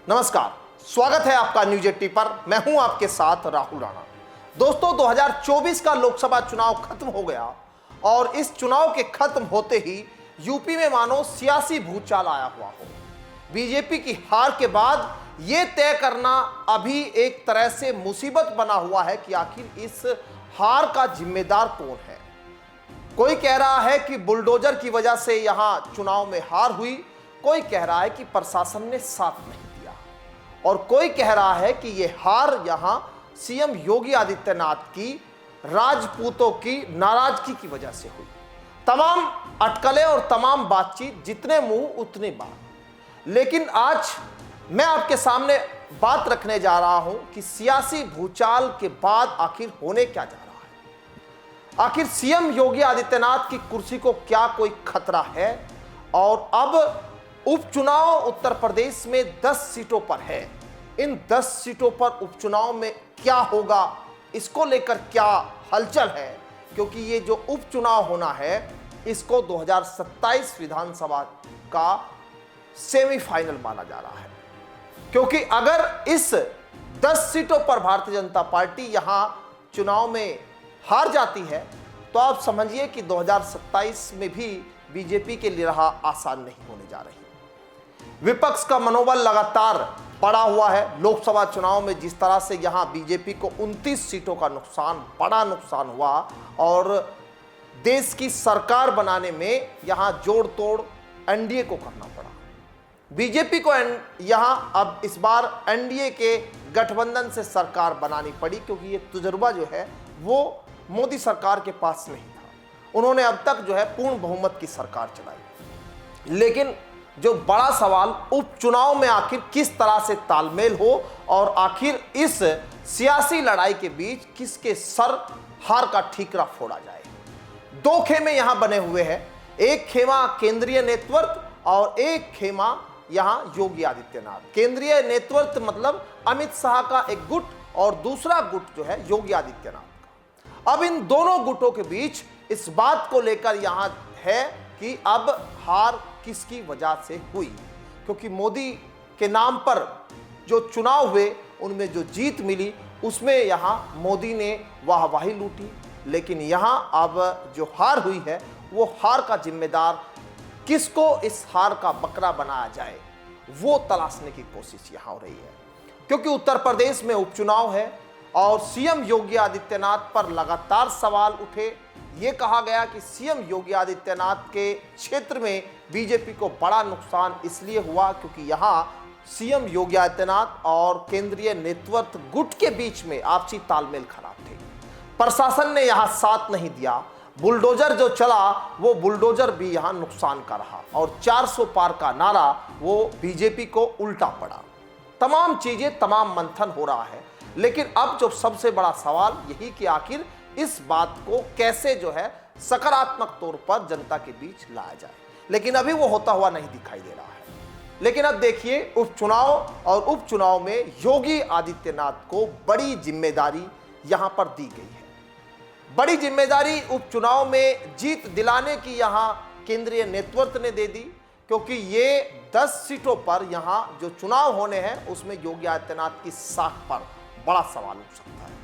नमस्कार, स्वागत है आपका न्यूज 80 पर। मैं हूं आपके साथ राहुल राणा। दोस्तों, 2024 का लोकसभा चुनाव खत्म हो गया और इस चुनाव के खत्म होते ही यूपी में मानो सियासी भूचाल आया हुआ हो। बीजेपी की हार के बाद यह तय करना अभी एक तरह से मुसीबत बना हुआ है कि आखिर इस हार का जिम्मेदार कौन है। कोई कह रहा है कि बुलडोजर की वजह से यहां चुनाव में हार हुई, कोई कह रहा है कि प्रशासन ने साथ नहीं दिया और कोई कह रहा है कि यह हार यहां सीएम योगी आदित्यनाथ की राजपूतों की नाराजगी की वजह से हुई। तमाम अटकलें और तमाम बातचीत, जितने मुंह उतनी बात। लेकिन आज मैं आपके सामने बात रखने जा रहा हूं कि सियासी भूचाल के बाद आखिर होने क्या जा रहा है। आखिर सीएम योगी आदित्यनाथ की कुर्सी को क्या कोई खतरा है? और अब उपचुनाव उत्तर प्रदेश में 10 सीटों पर है। इन 10 सीटों पर उपचुनाव में क्या होगा, इसको लेकर क्या हलचल है? क्योंकि ये जो उपचुनाव होना है, इसको 2027 विधानसभा का सेमीफाइनल माना जा रहा है। क्योंकि अगर इस 10 सीटों पर भारतीय जनता पार्टी यहां चुनाव में हार जाती है तो आप समझिए कि 2027 में भी बीजेपी के लिए राह आसान नहीं होने जा रही। विपक्ष का मनोबल लगातार बढ़ा हुआ है। लोकसभा चुनाव में जिस तरह से यहां बीजेपी को 29 सीटों का बड़ा नुकसान हुआ और देश की सरकार बनाने में यहां जोड़ तोड़ एनडीए को करना पड़ा। बीजेपी को यहां अब इस बार एनडीए के गठबंधन से सरकार बनानी पड़ी, क्योंकि ये तजुर्बा जो है वो मोदी सरकार के पास नहीं था। उन्होंने अब तक जो है पूर्ण बहुमत की सरकार चलाई। लेकिन जो बड़ा सवाल उपचुनाव में आखिर किस तरह से तालमेल हो और आखिर इस सियासी लड़ाई के बीच किसके सर हार का ठीकरा फोड़ा जाए। दो खेमे यहां बने हुए हैं, एक खेमा केंद्रीय नेतृत्व और एक खेमा यहां योगी आदित्यनाथ। केंद्रीय नेतृत्व मतलब अमित शाह का एक गुट और दूसरा गुट जो है योगी आदित्यनाथ का। अब इन दोनों गुटों के बीच इस बात को लेकर यहां है कि अब हार किसकी वजह से हुई, क्योंकि मोदी के नाम पर जो चुनाव हुए उनमें जो जीत मिली उसमें यहां मोदी ने वाहवाही लूटी। लेकिन यहां अब जो हार हुई है वो हार का जिम्मेदार किसको इस हार का बकरा बनाया जाए, वो तलाशने की कोशिश यहां हो रही है। क्योंकि उत्तर प्रदेश में उपचुनाव है और सीएम योगी आदित्यनाथ पर लगातार सवाल उठे। ये कहा गया कि सीएम योगी आदित्यनाथ के क्षेत्र में बीजेपी को बड़ा नुकसान इसलिए हुआ क्योंकि यहां सीएम योगी आदित्यनाथ और केंद्रीय नेतृत्व गुट के बीच में आपसी तालमेल खराब थे। प्रशासन ने यहां साथ नहीं दिया। बुलडोजर जो चला वो बुलडोजर भी यहां नुकसान का रहा और 400 पार का नारा वो बीजेपी को उल्टा पड़ा। तमाम चीजें, तमाम मंथन हो रहा है। लेकिन अब जो सबसे बड़ा सवाल यही कि आखिर इस बात को कैसे जो है सकारात्मक तौर पर जनता के बीच लाया जाए। लेकिन अभी वो होता हुआ नहीं दिखाई दे रहा है। लेकिन अब देखिए, उपचुनाव और उपचुनाव में योगी आदित्यनाथ को बड़ी जिम्मेदारी यहां पर दी गई है। बड़ी जिम्मेदारी उपचुनाव में जीत दिलाने की यहां केंद्रीय नेतृत्व ने दे दी, क्योंकि ये 10 सीटों पर यहां जो चुनाव होने हैं उसमें योगी आदित्यनाथ की साख पर बड़ा सवाल उठ सकता है।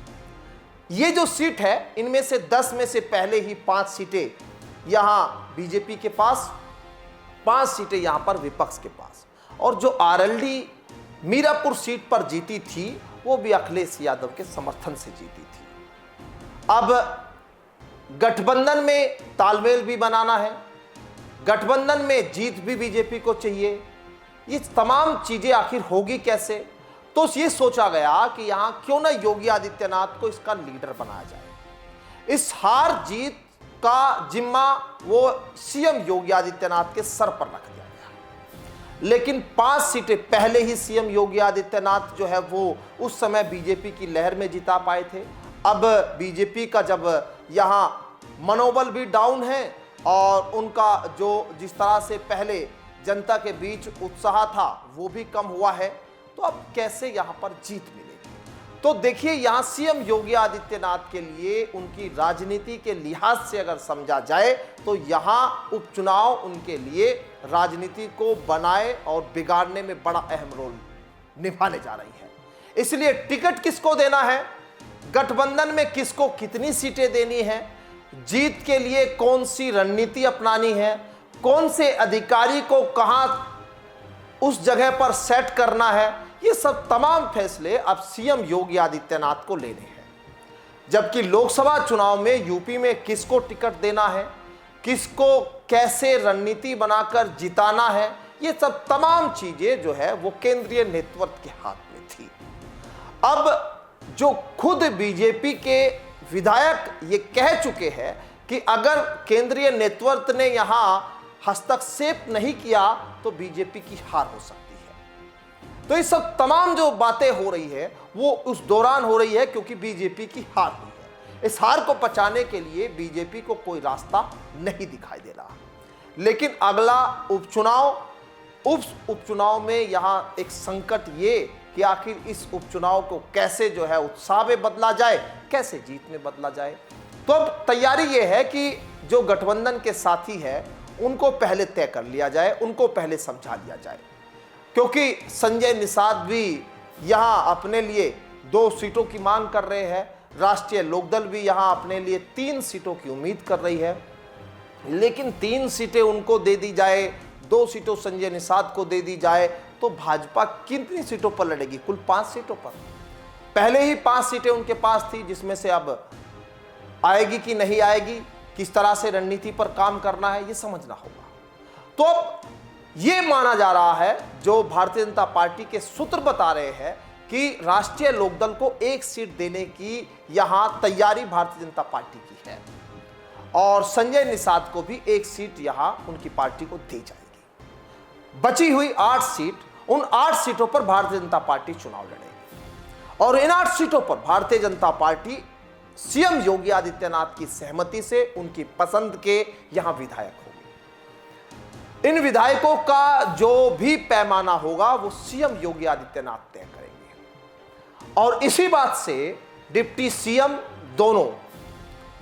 ये जो सीट है इनमें से 10 में से पहले ही 5 सीटें यहां बीजेपी के पास, 5 सीटें यहां पर विपक्ष के पास। और जो आरएलडी मीरापुर सीट पर जीती थी वो भी अखिलेश यादव के समर्थन से जीती थी। अब गठबंधन में तालमेल भी बनाना है, गठबंधन में जीत भी बीजेपी को चाहिए। ये तमाम चीजें आखिर होगी कैसे? तो ये सोचा गया कि यहां क्यों ना योगी आदित्यनाथ को इसका लीडर बनाया जाए। इस हार जीत का जिम्मा वो सीएम योगी आदित्यनाथ के सर पर रख दिया गया। लेकिन 5 सीटें पहले ही सीएम योगी आदित्यनाथ जो है वो उस समय बीजेपी की लहर में जिता पाए थे। अब बीजेपी का जब यहां मनोबल भी डाउन है और उनका जो जिस तरह से पहले जनता के बीच उत्साह था वो भी कम हुआ है, तो अब कैसे यहां पर जीत मिलेगी? तो देखिए, यहां सीएम योगी आदित्यनाथ के लिए उनकी राजनीति के लिहाज से अगर समझा जाए तो यहां उपचुनाव उनके लिए राजनीति को बनाए और बिगाड़ने में बड़ा अहम रोल निभाने जा रही है। इसलिए टिकट किसको देना है, गठबंधन में किसको कितनी सीटें देनी है, जीत के लिए कौन सी रणनीति अपनानी है, कौन से अधिकारी को कहां उस जगह पर सेट करना है, ये सब तमाम फैसले अब सीएम योगी आदित्यनाथ को लेने हैं। जबकि लोकसभा चुनाव में यूपी में किसको टिकट देना है, किसको कैसे रणनीति बनाकर जिताना है, ये सब तमाम चीजें जो है वो केंद्रीय नेतृत्व के हाथ में थी। अब जो खुद बीजेपी के विधायक ये कह चुके हैं कि अगर केंद्रीय नेतृत्व ने यहां हस्तक्षेप नहीं किया तो बीजेपी की हार हो सकती है। तो ये सब तमाम जो बातें हो रही है वो उस दौरान हो रही है क्योंकि बीजेपी की हार हुई है। इस हार को बचाने के लिए बीजेपी को कोई रास्ता नहीं दिखाई दे रहा। लेकिन अगला उपचुनाव में यहां एक संकट ये कि आखिर इस उपचुनाव को कैसे जो है उत्साह में बदला जाए, कैसे जीत में बदला जाए। तो अब तैयारी ये है कि जो गठबंधन के साथी है उनको पहले तय कर लिया जाए, उनको पहले समझा लिया जाए, क्योंकि संजय निषाद भी यहां अपने लिए 2 सीटों की मांग कर रहे हैं। राष्ट्रीय लोकदल भी यहां अपने लिए 3 सीटों की उम्मीद कर रही है। लेकिन 3 सीटें उनको दे दी जाए, 2 सीटों संजय निषाद को दे दी जाए तो भाजपा कितनी सीटों पर लड़ेगी? कुल 5 सीटों पर। पहले ही 5 सीटें उनके पास थी, जिसमें से अब आएगी कि नहीं आएगी, किस तरह से रणनीति पर काम करना है, ये समझना होगा। तो अब ये माना जा रहा है, जो भारतीय जनता पार्टी के सूत्र बता रहे हैं कि राष्ट्रीय लोकदल को 1 सीट देने की यहां तैयारी भारतीय जनता पार्टी की है और संजय निषाद को भी 1 सीट यहां उनकी पार्टी को दी जाएगी। बची हुई 8 सीट, उन 8 सीटों पर भारतीय जनता पार्टी चुनाव लड़ेगी और इन 8 सीटों पर भारतीय जनता पार्टी सीएम योगी आदित्यनाथ की सहमति से उनकी पसंद के यहां विधायक होंगे। इन विधायकों का जो भी पैमाना होगा वो सीएम योगी आदित्यनाथ तय करेंगे और इसी बात से डिप्टी सीएम दोनों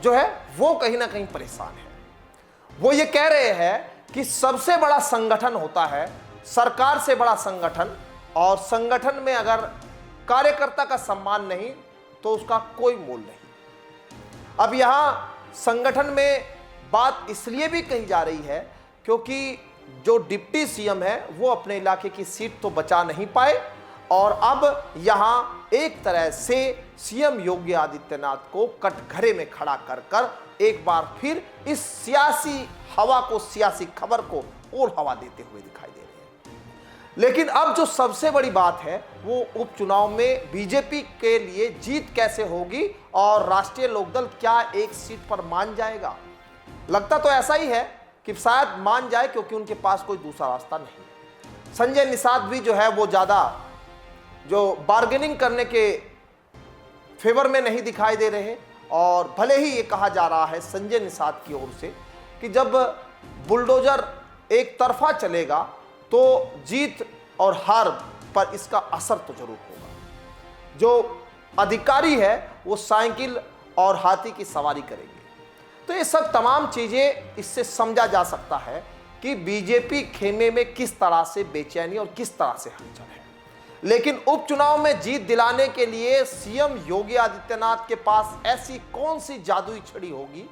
जो है वो कहीं ना कहीं परेशान है। वो ये कह रहे हैं कि सबसे बड़ा संगठन होता है सरकार से बड़ा संगठन, और संगठन में अगर कार्यकर्ता का सम्मान नहीं तो उसका कोई मोल नहीं। अब यहां संगठन में बात इसलिए भी कही जा रही है क्योंकि जो डिप्टी सीएम है वो अपने इलाके की सीट तो बचा नहीं पाए और अब यहां एक तरह से सीएम योगी आदित्यनाथ को कटघरे में खड़ा कर कर एक बार फिर इस सियासी हवा को, सियासी खबर को और हवा देते हुए दिखाई दे रहे हैं। लेकिन अब जो सबसे बड़ी बात है वो उपचुनाव में बीजेपी के लिए जीत कैसे होगी और राष्ट्रीय लोकदल क्या 1 सीट पर मान जाएगा। लगता तो ऐसा ही है कि शायद मान जाए क्योंकि उनके पास कोई दूसरा रास्ता नहीं। संजय निषाद भी जो है वो ज़्यादा जो बार्गेनिंग करने के फेवर में नहीं दिखाई दे रहे और भले ही ये कहा जा रहा है संजय निषाद की ओर से कि जब बुलडोजर एक तरफा चलेगा तो जीत और हार पर इसका असर तो जरूर होगा। जो अधिकारी है वो साइकिल और हाथी की सवारी करेंगे। तो ये सब तमाम चीज़ें इससे समझा जा सकता है कि बीजेपी खेमे में किस तरह से बेचैनी और किस तरह से हलचल है। लेकिन उपचुनाव में जीत दिलाने के लिए सीएम योगी आदित्यनाथ के पास ऐसी कौन सी जादुई छड़ी होगी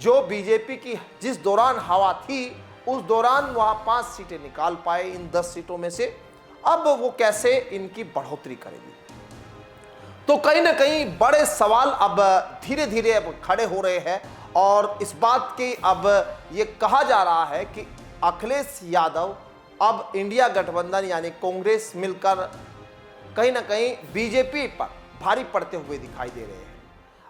जो बीजेपी की जिस दौरान हवा थी उस दौरान वहां 5 सीटें निकाल पाए इन 10 सीटों में से। अब वो कैसे इनकी बढ़ोतरी करेगी। तो कहीं ना कहीं बड़े सवाल अब धीरे धीरे अब खड़े हो रहे हैं और इस बात की अब ये कहा जा रहा है कि अखिलेश यादव अब इंडिया गठबंधन यानी कांग्रेस मिलकर कहीं ना कहीं बीजेपी पर भारी पड़ते हुए दिखाई दे रहे हैं।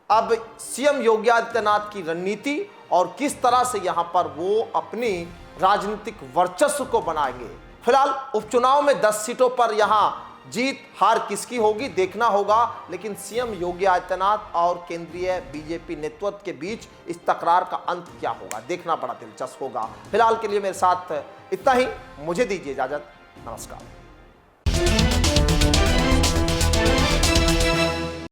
अब सीएम योगी आदित्यनाथ की रणनीति और किस तरह से यहां पर वो अपनी राजनीतिक वर्चस्व को बनाएंगे। फिलहाल उपचुनाव में 10 सीटों पर यहां जीत हार किसकी होगी देखना होगा। लेकिन सीएम योगी आदित्यनाथ और केंद्रीय बीजेपी नेतृत्व के बीच इस तकरार का अंत क्या होगा देखना बड़ा दिलचस्प होगा। फिलहाल के लिए मेरे साथ इतना ही, मुझे दीजिए इजाजत, नमस्कार।